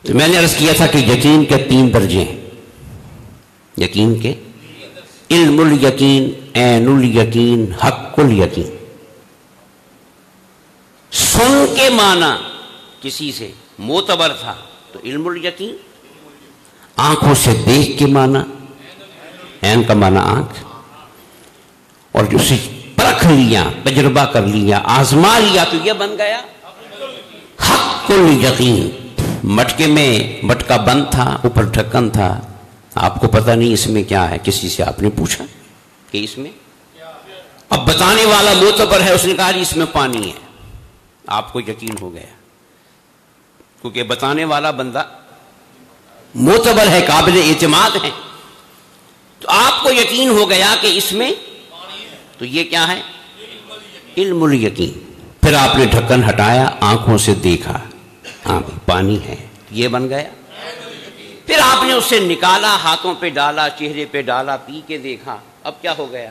تو میں نے عرض کیا تھا کہ یقین کے 3 درجے ہیں. یقین کے علم الیقین، عین الیقین، حق الیقین. سن کے مانا کسی سے معتبر تھا تو علم الیقین، آنکھوں سے دیکھ کے مانا، عین کا مانا آنکھ، اور جو اسے پرکھ لیا، تجربہ کر لیا، آزما لیا تو یہ بن گیا حق الیقین. مٹکے میں مٹکا بند تھا، اوپر ڈھکن تھا، آپ کو پتہ نہیں اس میں کیا ہے، کسی سے آپ نے پوچھا کہ اس میں، اب بتانے والا معتبر ہے، اس نے کہا اس میں پانی ہے، آپ کو یقین ہو گیا کیونکہ بتانے والا بندہ معتبر ہے، قابل اعتماد ہے، تو آپ کو یقین ہو گیا کہ اس میں، تو یہ کیا ہے؟ علم الیقین. پھر آپ نے ڈھکن ہٹایا، آنکھوں سے دیکھا، ہاں پانی ہے، یہ بن گیا. پھر آپ نے اسے نکالا، ہاتھوں پہ ڈالا، چہرے پہ ڈالا، پی کے دیکھا، اب کیا ہو گیا؟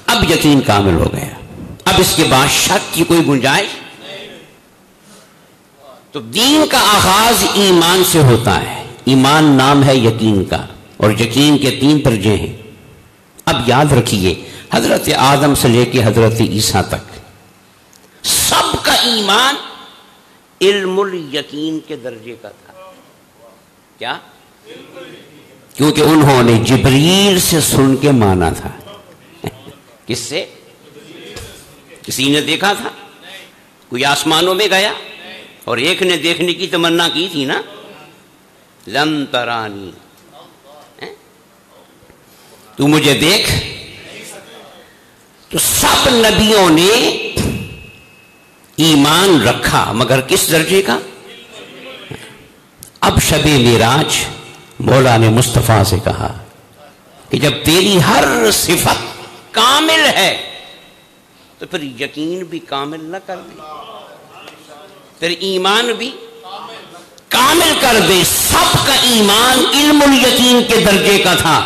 اب یقین کامل ہو گیا. اب اس کے بعد شک کی کوئی گنجائش. تو دین کا آغاز ایمان سے ہوتا ہے. ایمان نام ہے یقین کا، اور یقین کے 3 درجے ہیں. اب یاد رکھیے، حضرت آدم سے لے کے حضرت عیسیٰ تک سب کا ایمان علم الیقین کے درجے کا تھا. کیا؟ کیونکہ انہوں نے جبریل سے سن کے مانا تھا. کس سے؟ کسی نے دیکھا تھا؟ کوئی آسمانوں میں گیا؟ اور ایک نے دیکھنے کی تمنا کی تھی نا، لن ترانی، تو مجھے دیکھ. تو سب نبیوں نے ایمان رکھا، مگر کس درجے کا؟ اب شب معراج مولا نے مصطفیٰ سے کہا کہ جب تیری ہر صفت کامل ہے تو پھر یقین بھی کامل نہ کر دے، پھر ایمان بھی کامل کر دے. سب کا ایمان علم الیقین کے درجے کا تھا،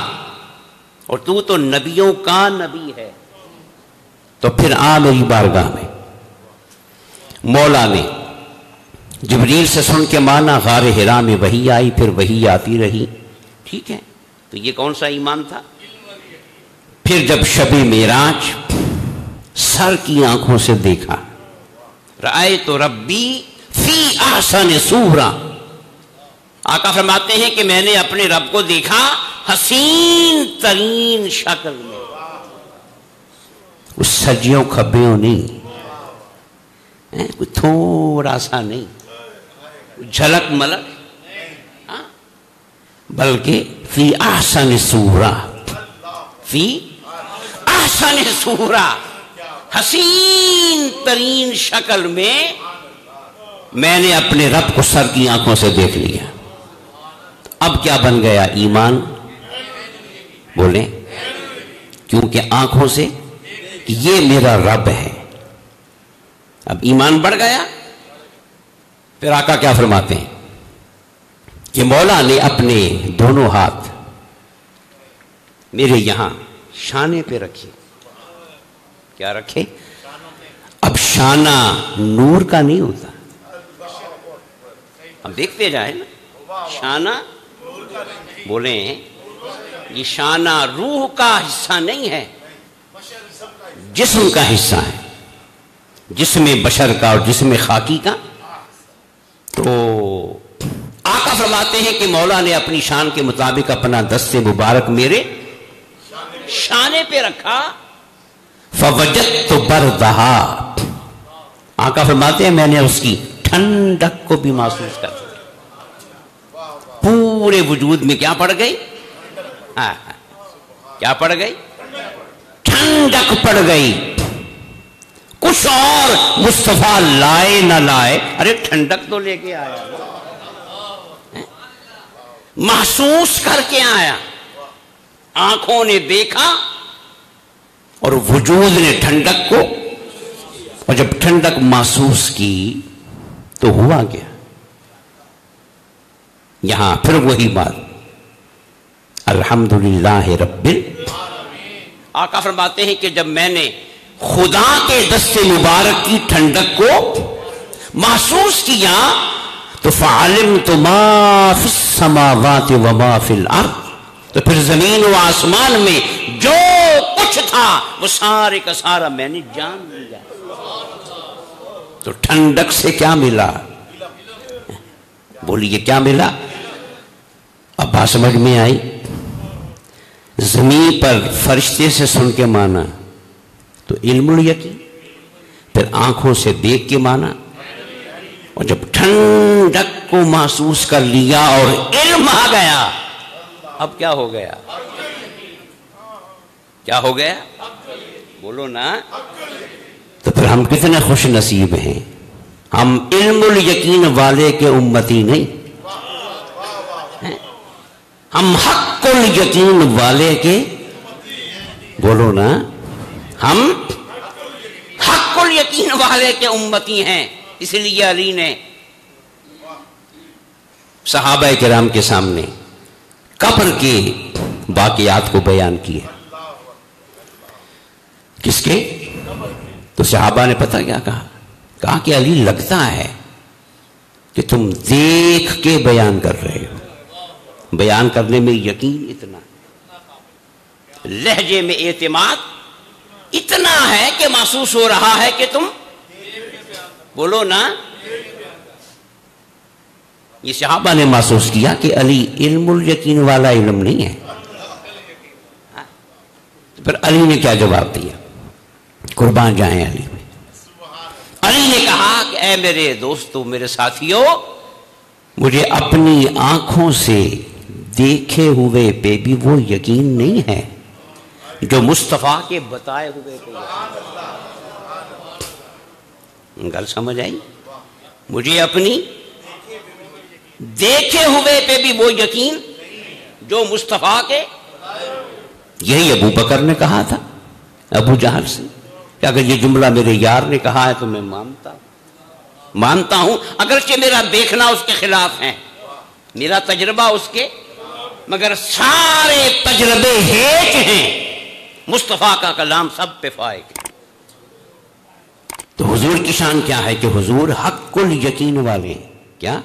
اور تو نبیوں کا نبی ہے. تو پھر آ میری بارگاہ میں. مولا نے جبریل سے سن کے مانا، غار حرا میں وحی آئی، پھر وحی آتی رہی. ٹھیک ہے، تو یہ کون سا ایمان تھا؟ پھر جب شب معراج سر کی آنکھوں سے دیکھا، رأیت ربی فی احسن صورہ، آقا فرماتے ہیں کہ میں نے اپنے رب کو دیکھا حسین ترین شکل میں. اس سجیوں کھبیوں نہیں، کوئی تھوڑا سا نہیں، جھلک ملک، بلکہ فی احسن صورہ، فی احسن صورہ، حسین ترین شکل میں نے اپنے رب کو سر کی آنکھوں سے دیکھ لیا. اب کیا بن گیا؟ ایمان. بولیں، کیونکہ آنکھوں سے یہ میرا رب ہے. اب ایمان بڑھ گیا. پھر آقا کیا فرماتے ہیں کہ مولا نے اپنے دونوں ہاتھ میرے یہاں شانے پہ رکھے. کیا رکھے؟ اب شانہ نور کا نہیں ہوتا، اب دیکھتے جائیں نا. شانہ، بولیں، یہ شانہ روح کا حصہ نہیں ہے، جسم کا حصہ ہے، جسم بشر کا اور جسم خاکی کا. تو آقا فرماتے ہیں کہ مولا نے اپنی شان کے مطابق اپنا دست مبارک میرے شانے پہ رکھا. فوجدت بردہا، آقا فرماتے ہیں میں نے اس کی ٹھنڈک کو بھی محسوس کر دیا. پورے وجود میں کیا پڑ گئی؟ کیا پڑ گئی؟ ٹھنڈک پڑ گئی. کچھ اور مصطفیٰ لائے نہ لائے، ارے ٹھنڈک تو لے کے آیا، محسوس کر کے آیا. آنکھوں نے دیکھا اور وجود نے ٹھنڈک کو، اور جب ٹھنڈک محسوس کی تو ہوا کیا؟ یہاں پھر وہی بات، الحمدللہ رب العالمین. آقا فرماتے ہیں کہ جب میں نے خدا کے دست مبارک کی ٹھنڈک کو محسوس کیا تو فعلمت ما فی السماوات و ما فی الارض، تو پھر زمین و آسمان میں جو کچھ تھا وہ سارے کا سارا میں نے جان لیا۔ تو ٹھنڈک سے کیا ملا؟ بولیے کیا ملا؟ اب بات سمجھ میں آئی؟ زمین پر فرشتے سے سن کے مانا تو علم الیقین، پھر آنکھوں سے دیکھ کے مانا، اور جب ٹھنڈک کو محسوس کر لیا اور علم آ گیا، اب کیا ہو گیا؟ کیا ہو گیا؟ بولو نا۔ تو پھر ہم کتنے خوش نصیب ہیں، ہم علم الیقین والے کے امتی نہیں، ہم حق الیقین والے کے، بولو نا، ہم حق الیقین والے کے امتی ہیں۔ اس لیے علی نے صحابہ کرام کے سامنے قبر کے واقعات کو بیان کیا۔ کس کے؟ تو صحابہ نے پتہ کیا کہا؟ کہا کہ علی لگتا ہے کہ تم دیکھ کے بیان کر رہے ہو، بیان کرنے میں یقین اتنا، لہجے میں اعتماد اتنا ہے کہ محسوس ہو رہا ہے کہ تم، بولو نا۔ یہ صحابہ نے محسوس کیا کہ علی علم الیقین والا علم نہیں ہے۔ پھر علی نے کیا جواب دیا؟ قربان جائیں علی میں، علی نے کہا کہ اے میرے دوستو، میرے ساتھیو، مجھے اپنی آنکھوں سے دیکھے ہوئے پہ بھی وہ یقین نہیں ہے جو مصطفیٰ کے بتائے ہوئے پہ۔ گل سمجھ آئی؟ مجھے اپنی دیکھے ہوئے پہ بھی وہ یقین جو مصطفیٰ کے، یہی ابو بکر نے کہا تھا ابو جہل سے کہ اگر یہ جملہ میرے یار نے کہا ہے تو میں مانتا ہوں، اگرچہ میرا دیکھنا اس کے خلاف ہے، میرا تجربہ اس کے، مگر سارے تجربے ہیچ ہیں، مصطفیٰ کا کلام سب پہ فائق ہے۔ تو حضور کی شان کیا ہے کہ حضور حق الیقین والے ہیں۔ کیا؟